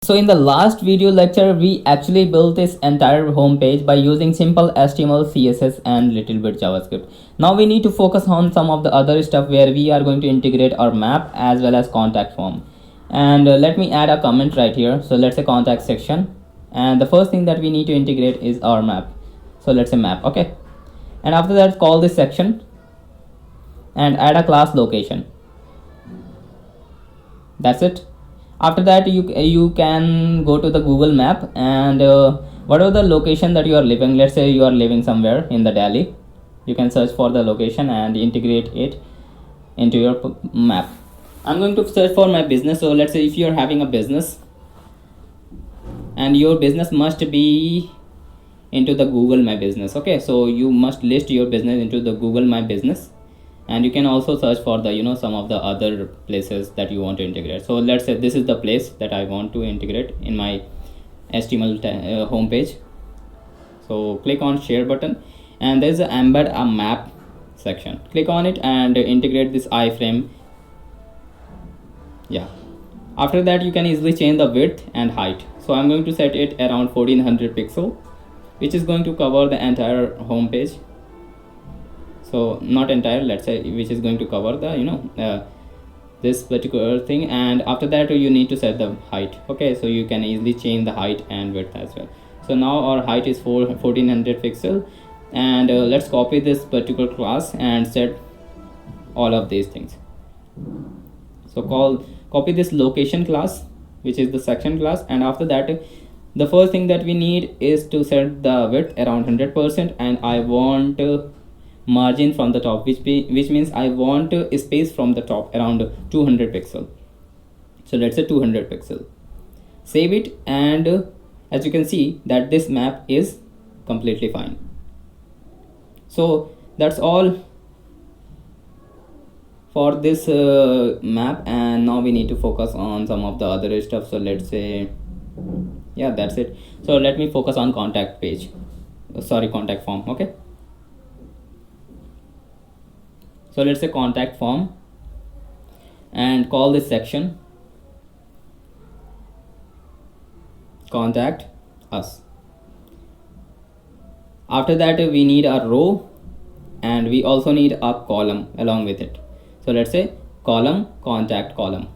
So in the last video lecture, we actually built this entire home page by using simple HTML, CSS and little bit JavaScript. Now we need to focus on some of the other stuff where we are going to integrate our map as well as contact form. And let me add a comment right here. So let's say contact section. And the first thing that we need to integrate is our map. So let's say map, okay. And after that, call this section and add a class location. That's it. After that, you can go to the Google map and whatever the location that you are living, let's say you are living somewhere in the Delhi, you can search for the location and integrate it into your map. I'm going to search for my business. So let's say if you're having a business and your business must be into the Google My Business, okay, so you must list your business into the Google My Business. And you can also search for the some of the other places that you want to integrate. So let's say this is the place that I want to integrate in my HTML home page. So click on share button and there's a embed a map section. Click on it and integrate this iframe. Yeah, after that you can easily change the width and height. So I'm going to set it around 1400 pixel, which is going to cover the entire home page. So not entire, let's say, which is going to cover the this particular thing. And after that you need to set the height, okay, so you can easily change the height and width as well. So now our height is 1400 pixel, and let's copy this particular class and set all of these things. So copy this location class, which is the section class, and after that the first thing that we need is to set the width around 100%, and I want margin from the top, which means I want space from the top around 200 pixel. So let's say 200 pixel. Save it, and as you can see that this map is completely fine. So that's all for this map, and now we need to focus on some of the other stuff. So let's say, yeah, that's it. So let me focus on contact form, okay. So let's say contact form and call this section contact us. After that we need a row and we also need a column along with it. So let's say column contact column,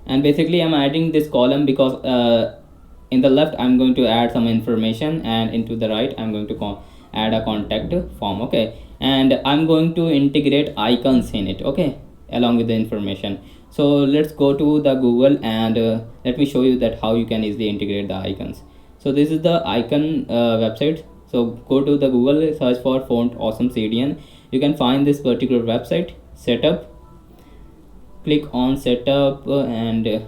and basically I'm adding this column because in the left I'm going to add some information, and into the right I'm going to add a contact form, okay. And I'm going to integrate icons in it, okay, along with the information. So let's go to the Google and let me show you that how you can easily integrate the icons. So this is the icon website. So go to the Google, search for font awesome CDN. You can find this particular website, setup, click on setup, and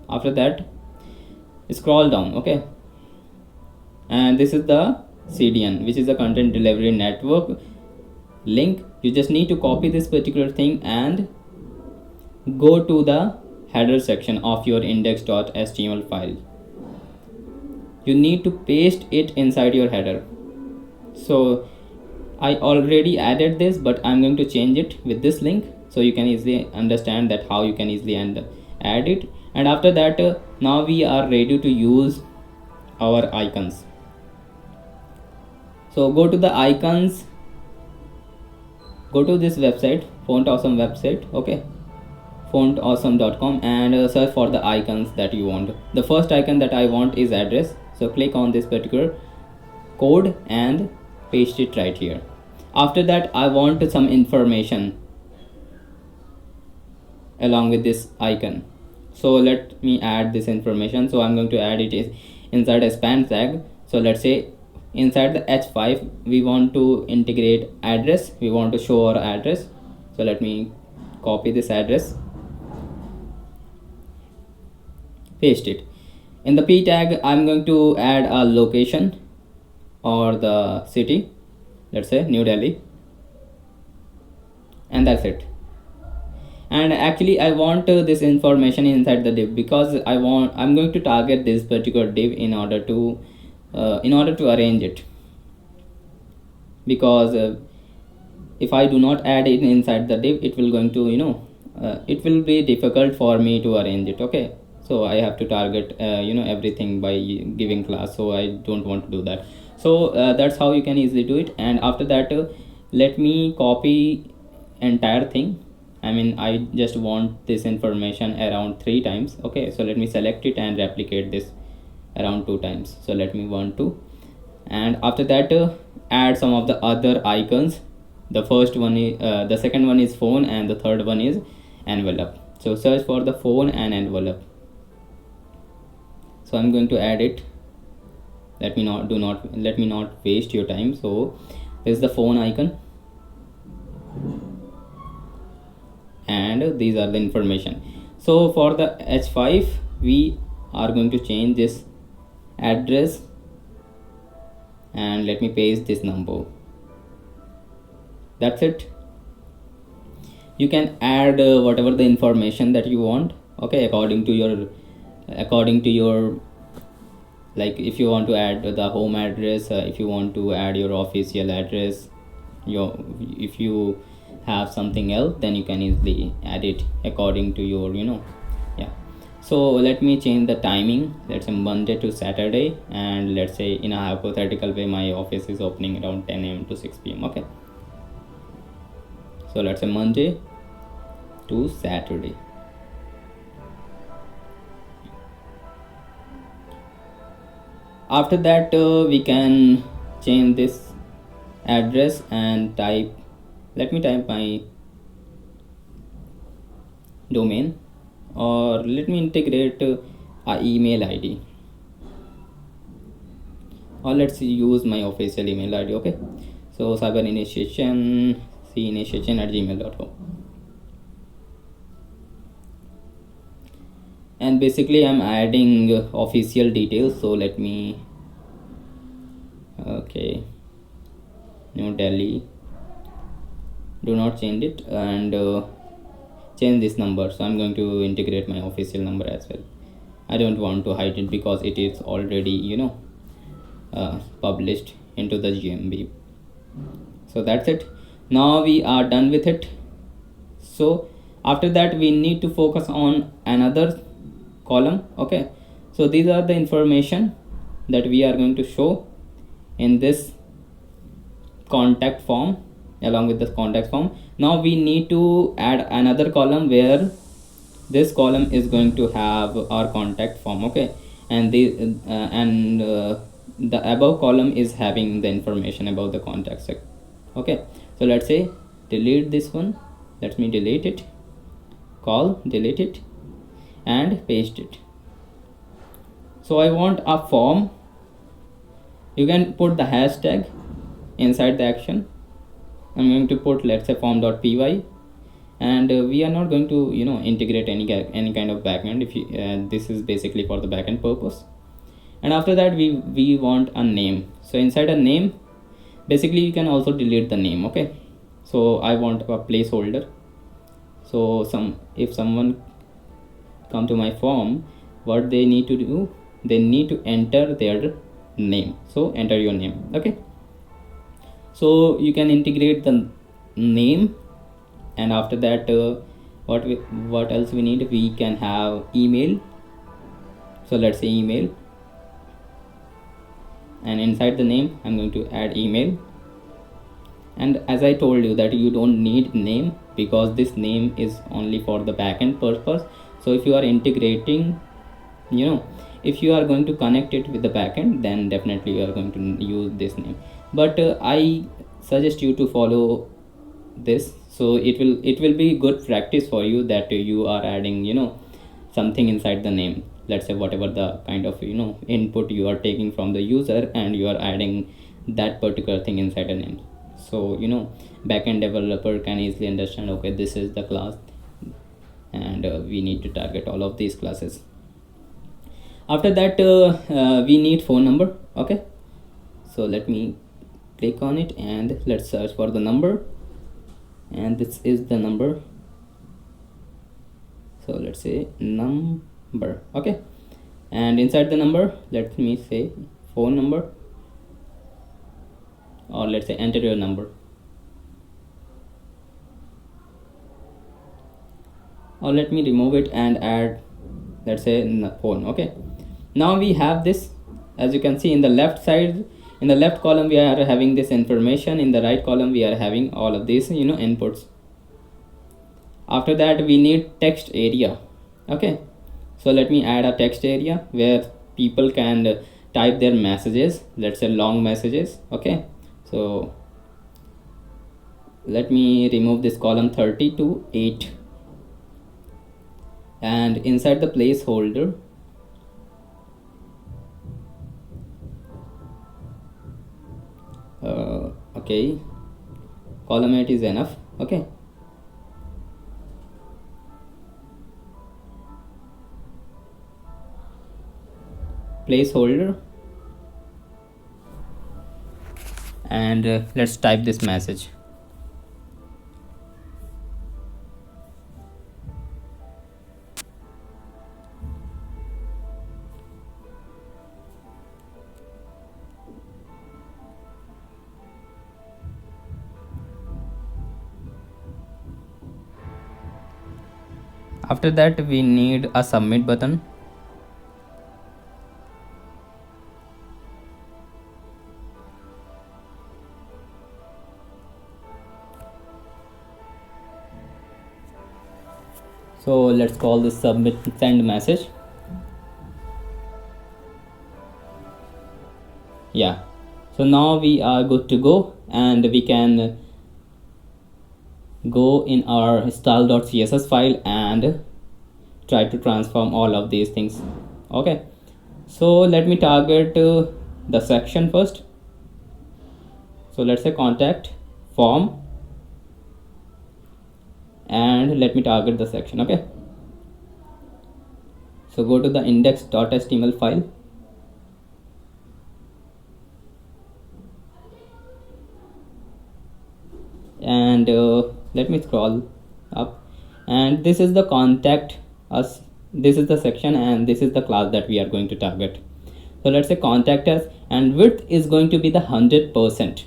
after that scroll down, okay, and this is the CDN, which is the content delivery network link. You just need to copy this particular thing and go to the header section of your index.html file. You need to paste it inside your header. So I already added this, but I'm going to change it with this link so you can easily understand that how you can easily add it. And after that now we are ready to use our icons. So go to the icons, go to this website, font awesome website, okay, fontawesome.com, and search for the icons that you want. The first icon that I want is address. So click on this particular code and paste it right here. After that I want some information along with this icon. So let me add this information. So I'm going to add it inside a span tag. So let's say inside the h5 we want to integrate address, we want to show our address. So let me copy this address, paste it. In the p tag I'm going to add a location or the city, let's say New Delhi, and that's it. And actually I want this information inside the div because I'm going to target this particular div in order to arrange it, because if I do not add it inside the div, it will going to it will be difficult for me to arrange it, okay. so I have to target everything by giving class, so I don't want to do that. So that's how you can easily do it. And after that, let me copy entire thing. I mean, I just want this information around 3 times. Okay, so let me select it and replicate this around 2 times. So let me 1 2, and after that, add some of the other icons. The first one is the second one is phone, and the third one is envelope. So search for the phone and envelope. So I'm going to add it. Let me not waste your time. So this is the phone icon, and these are the information. So for the h5, we are going to change this address, and let me paste this number. That's it. You can add whatever the information that you want, okay, according to your like, if you want to add the home address, if you want to add your official address, if you have something else, then you can easily add it according to your yeah. So let me change the timing. Let's say Monday to Saturday, and let's say in a hypothetical way my office is opening around 10 a.m. to 6 p.m. okay, so let's say Monday to Saturday. After that, we can change this address and type, let me type my domain, or let me integrate a email ID, or let's use my official email ID. Okay, so Cyberinitiation @gmail.com, and basically I'm adding official details. So let me, okay, New Delhi, do not change it, and change this number. So I'm going to integrate my official number as well. I don't want to hide it because it is already published into the GMB. So that's it. Now we are done with it. So after that, we need to focus on another column. Okay, so these are the information that we are going to show in this contact form. Along with the contact form, now we need to add another column where this column is going to have our contact form. Okay, and the above column is having the information about the contact sec. Okay, so let's say delete this one. Let me delete it, delete it, and paste it. So I want a form. You can put the hashtag inside the action. I'm going to put, let's say, form.py, and we are not going to integrate any kind of backend. If you this is basically for the backend purpose. And after that, we want a name. So inside a name, basically you can also delete the name. Okay, so I want a placeholder. So if someone come to my form, what they need to do, they need to enter their name. So enter your name. Okay, so you can integrate the name, and after that, what else we need? We can have email. So let's say email, and inside the name I'm going to add email. And as I told you that you don't need name, because this name is only for the backend purpose. So if you are integrating, if you are going to connect it with the backend, then definitely you are going to use this name. But I suggest you to follow this, so it will be good practice for you, that you are adding something inside the name. Let's say whatever the kind of input you are taking from the user, and you are adding that particular thing inside a name. So backend developer can easily understand, okay, this is the class, and we need to target all of these classes. After that, we need phone number. Okay, so let me click on it, and let's search for the number, and this is the number. So let's say number. Okay, and inside the number, let me say phone number, or let's say enter your number, or let me remove it and add, let's say phone. Okay, now we have this, as you can see in the left side, in the left column we are having this information, in the right column we are having all of these inputs. After that we need text area. Okay, so let me add a text area where people can type their messages, let's say long messages. Okay, so let me remove this column 30 to 8, and inside the placeholder okay, column 8 is enough. Okay, placeholder, and let's type this message. After that we need a submit button. So let's call this submit send message. Yeah, so now we are good to go, and we can go in our style.css file and try to transform all of these things. Okay, so let me target the section first. So let's say contact form, and let me target the section. Okay, so go to the index.html file, and let me scroll up, and this is the contact us, this is the section, and this is the class that we are going to target. So let's say contact us, and width is going to be the 100%.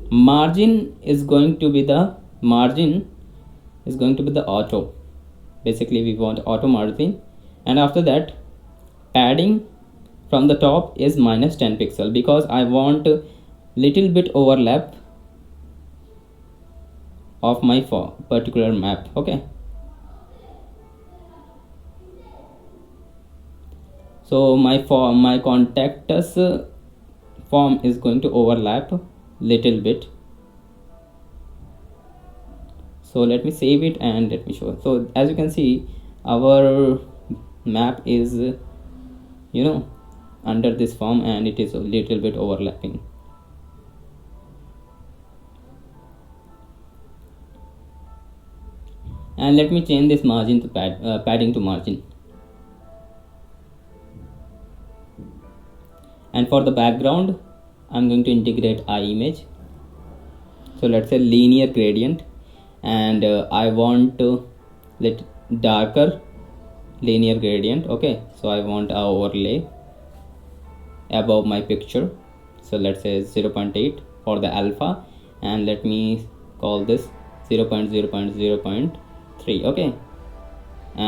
Margin is going to be the auto. Basically we want auto margin, and after that padding from the top is -10 pixel, because I want a little bit overlap of my particular map. Okay, so my contact us form is going to overlap little bit. So let me save it and let me show. So as you can see, our map is under this form, and it is a little bit overlapping. And let me change this margin to padding to margin. And for the background I'm going to integrate image. So let's say linear gradient, and I want to let darker linear gradient. Okay, so I want a overlay above my picture. So let's say 0.8 for the alpha, and let me call this 0.0.0.3. okay,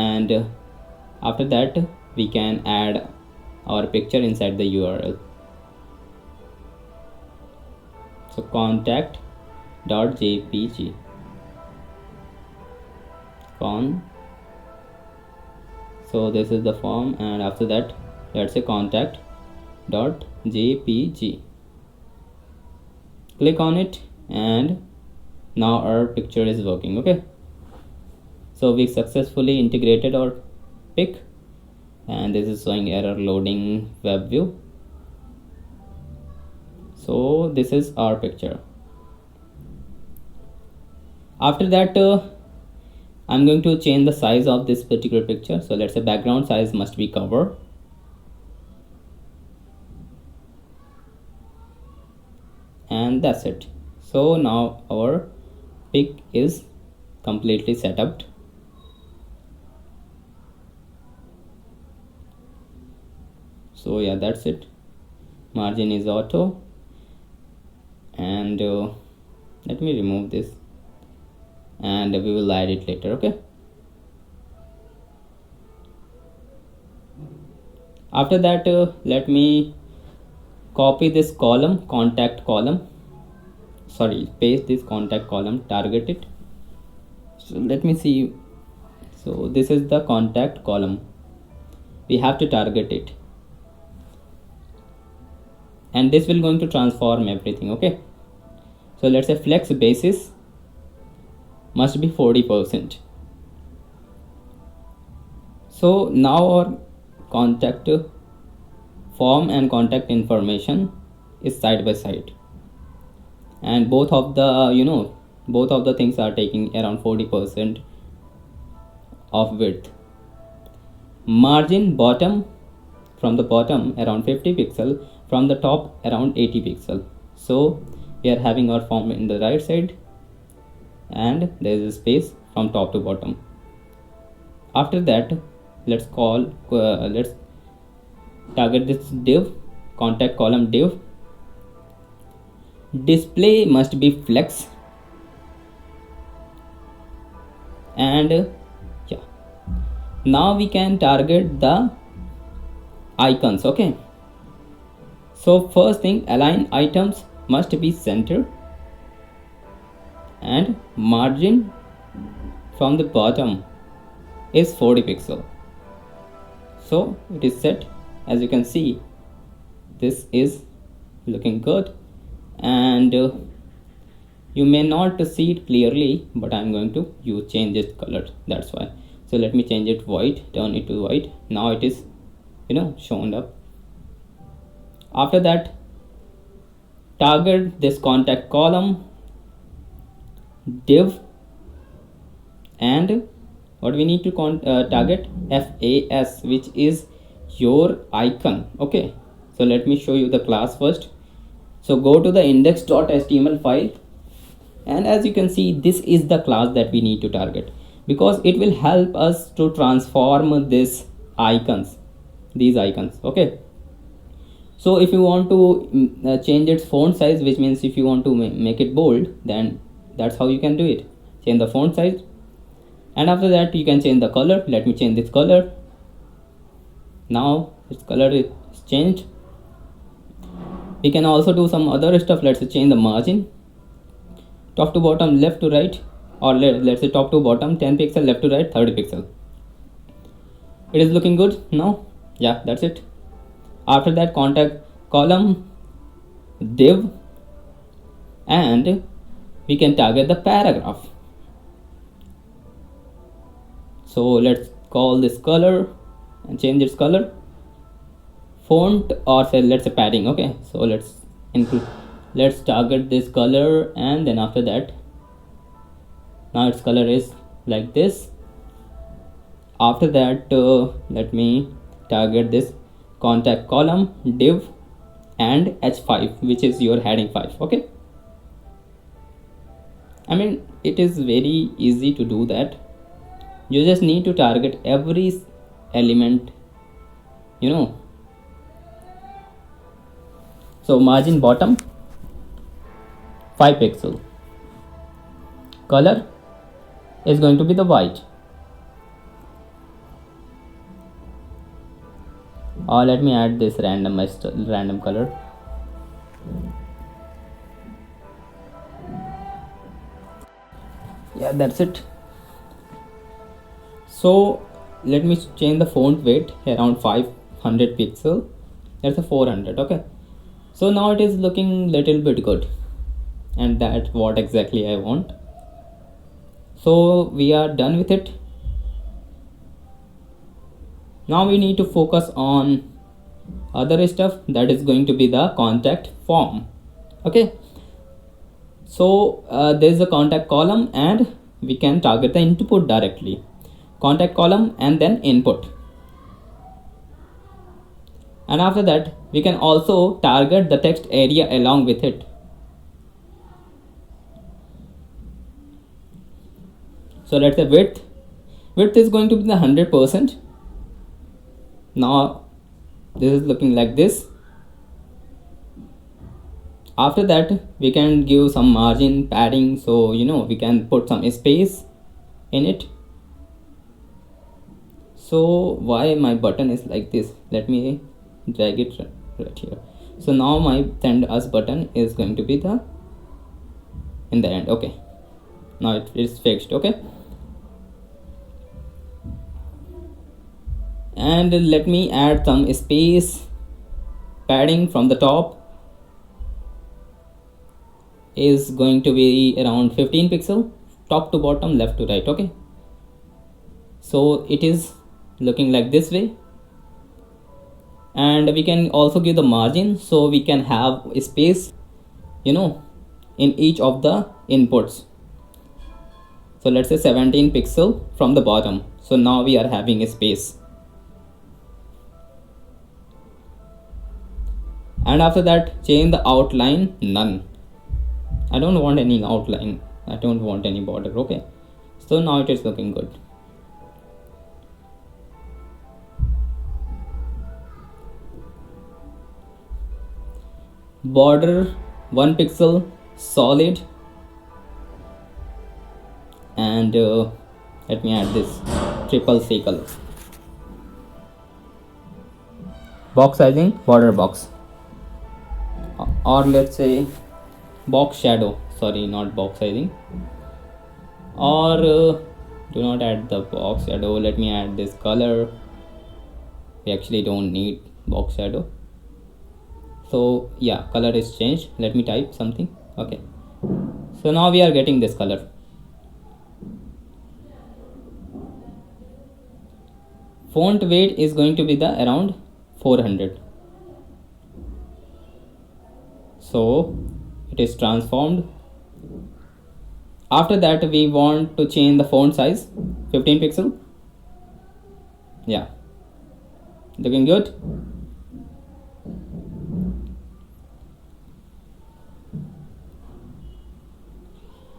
and after that we can add our picture inside the URL. So contact.jpg so this is the form, and after that let's say contact.jpg. click on it, and now our picture is working. Okay, so we successfully integrated our pic, and this is showing error loading web view. So this is our picture. After that I'm going to change the size of this particular picture. So let's say background size must be cover, and that's it. So now our pic is completely set up. So yeah, that's it. Margin is auto, and let me remove this, and we will add it later. Okay, After that, let me copy this column, contact column, paste this contact column, target it. So let me see. So this is the contact column, we have to target it, and this will going to transform everything. Okay, so let's say flex basis must be 40%. So now our contact form and contact information is side by side, and both of the things are taking around 40% of width. Margin bottom, from the bottom around 50 pixel, from the top around 80 pixel. So we are having our form in the right side, and there is a space from top to bottom. After that, let's target this div, contact column div. Display must be flex, and yeah, now we can target the icons. Okay, so first thing, align items must be center, and margin from the bottom is 40 pixel. So it is set. As you can see, this is looking good, and you may not see it clearly, but I'm going to change its color, that's why. So let me change it white, turn it to white. Now it is shown up. After that, target this contact column div, and what we need to target FAS, which is your icon. Okay, so let me show you the class first. So go to the index.html file, and as you can see, this is the class that we need to target, because it will help us to transform these icons. Okay, so if you want to change its font size, which means if you want to make it bold, then that's how you can do it. Change the font size, and after that you can change the color. Let me change this color. Now its color is changed. We can also do some other stuff. Let's say change the margin, top to bottom, left to right, or let's say top to bottom 10 pixel, left to right 30 pixel. It is looking good now. Yeah, that's it. After that, contact column div, and we can target the paragraph. So let's call this color and change its color, font, or say let's say padding. Okay, so let's target this color, and then after that, now its color is like this. After that, let me target this contact column div and h5, which is your heading 5. Okay, I mean, it is very easy to do that. You just need to target every element, So margin bottom 5 pixel, color is going to be the white, or let me add this random color. Yeah, that's it. So let me change the font weight around 500 pixel. That's a 400. Okay, so now it is looking little bit good, and that's what exactly I want. So we are done with it. Now we need to focus on other stuff, that is going to be the contact form. Okay, so there is a contact column, and we can target the input directly. Contact column and then input, and after that we can also target the text area along with it. So let's say width is going to be the 100%. Now this is looking like this. After that, we can give some margin padding, so we can put some space in it. So why my button is like this? Let me drag it right here. So now my send us button is going to be the in the end. Okay, now it is fixed. Okay, and let me add some space padding from the top. Is going to be around 15 pixel, top to bottom, left to right. Okay, so it is looking like this way, and we can also give the margin, so we can have space, you know, in each of the inputs. So let's say 17 pixel from the bottom. So now we are having a space, and after that change the outline none. I don't want any outline, I don't want any border. Okay, so now it is looking good. Border 1 pixel solid, and let me add this triple C color. Box sizing border box, or let's say box shadow, sorry, not box sizing, or do not add the box shadow. Let me add this color. We actually don't need box shadow. So yeah, color is changed. Let me type something. Okay, so now we are getting this color. Font weight is going to be the around 400. So it is transformed. After that we want to change the font size, 15 pixel. Yeah, looking good.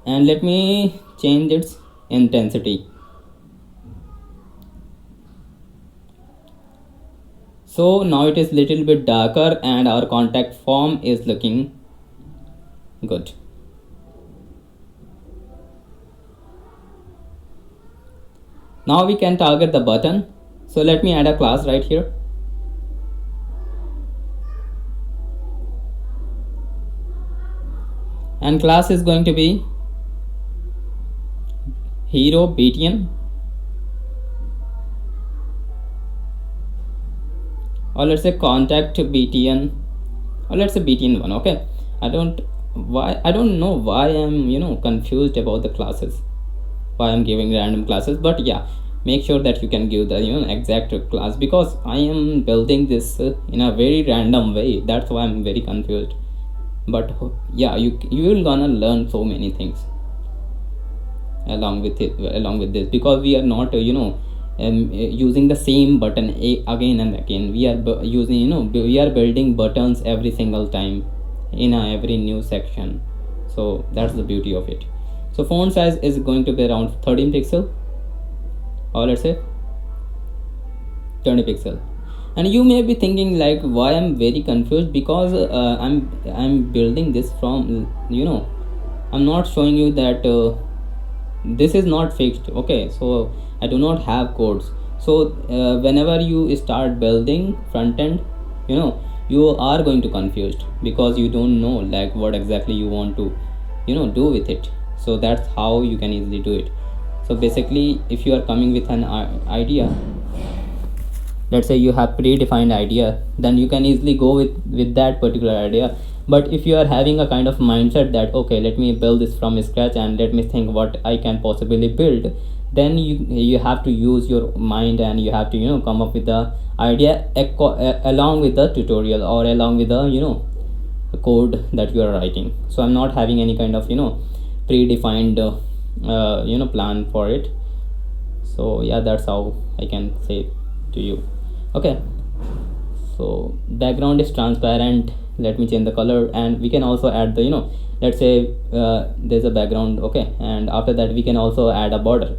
And let me change its intensity. So now it is little bit darker, and our contact form is looking good. Now we can target the button. So let me add a class right here. And class is going to be hero btn, or let's say contact btn, or let's say btn1. Okay, I don't know why I'm confused about the classes, why I'm giving random classes. But yeah, make sure that you can give the exact class, because I am building this in a very random way. That's why I'm very confused. But yeah, you will gonna learn so many things along with this, because we are not using the same button again and again. We are using we are building buttons every single time in every new section. So that's the beauty of it. So font size is going to be around 13 pixel, or let's say 20 pixel. And you may be thinking like, why I'm very confused, because I'm building this from I'm not showing you that this is not fixed. Okay, so I do not have codes. So whenever you start building front end, you are going to confused, because you don't know like what exactly you want to do with it. So that's how you can easily do it. So basically, if you are coming with an idea, let's say you have predefined idea, then you can easily go with that particular idea. But if you are having a kind of mindset that, okay, let me build this from scratch and let me think what I can possibly build, then you have to use your mind, and you have to come up with the idea along with the tutorial, or along with the code that you are writing. So I'm not having any kind of predefined plan for it. So yeah, that's how I can say to you. Okay, so background is transparent. Let me change the color, and we can also add the let's say there's a background. Okay, and after that we can also add a border.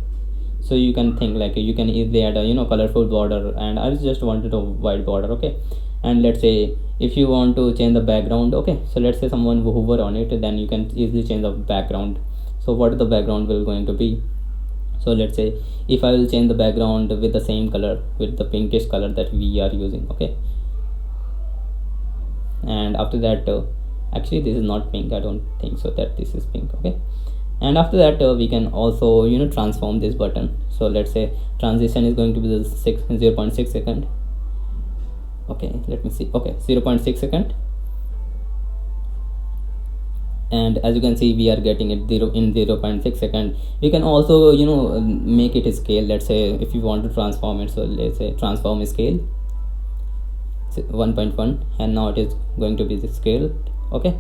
So you can think like you can easily add a colorful border, and I just wanted a white border. Okay, and let's say if you want to change the background, okay, so let's say someone hover on it, then you can easily change the background. So what the background will going to be? So let's say if I will change the background with the same color, with the pinkish color that we are using, okay, and after that actually this is not pink, I don't think so that this is pink, okay, and after that we can also transform this button. So let's say transition is going to be the 0.6 second, okay, let me see, okay, 0.6 second, and as you can see we are getting it 0.6 second. We can also make it a scale. Let's say if you want to transform it, so let's say transform scale 1.1, and now it is going to be the scale, okay,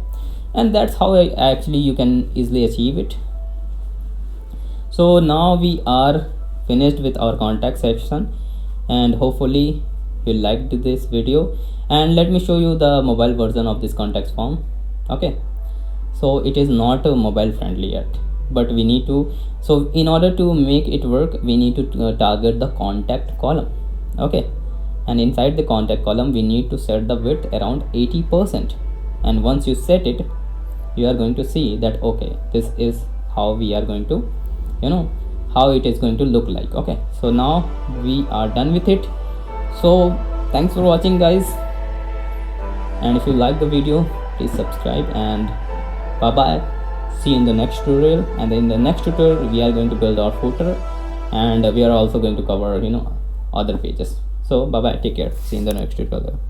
and that's how actually you can easily achieve it. So now we are finished with our contact section, and hopefully you liked this video. And let me show you the mobile version of this contact form, okay. So it is not mobile friendly yet, but we need to, so in order to make it work we need to target the contact column, okay, and inside the contact column we need to set the width around 80%, and once you set it you are going to see that okay, this is how we are going to how it is going to look like, okay. So now we are done with it. So thanks for watching guys, and if you like the video please subscribe, and bye bye, see you in the next tutorial. And in the next tutorial we are going to build our footer, and we are also going to cover other pages. So bye bye, take care, see you in the next tutorial.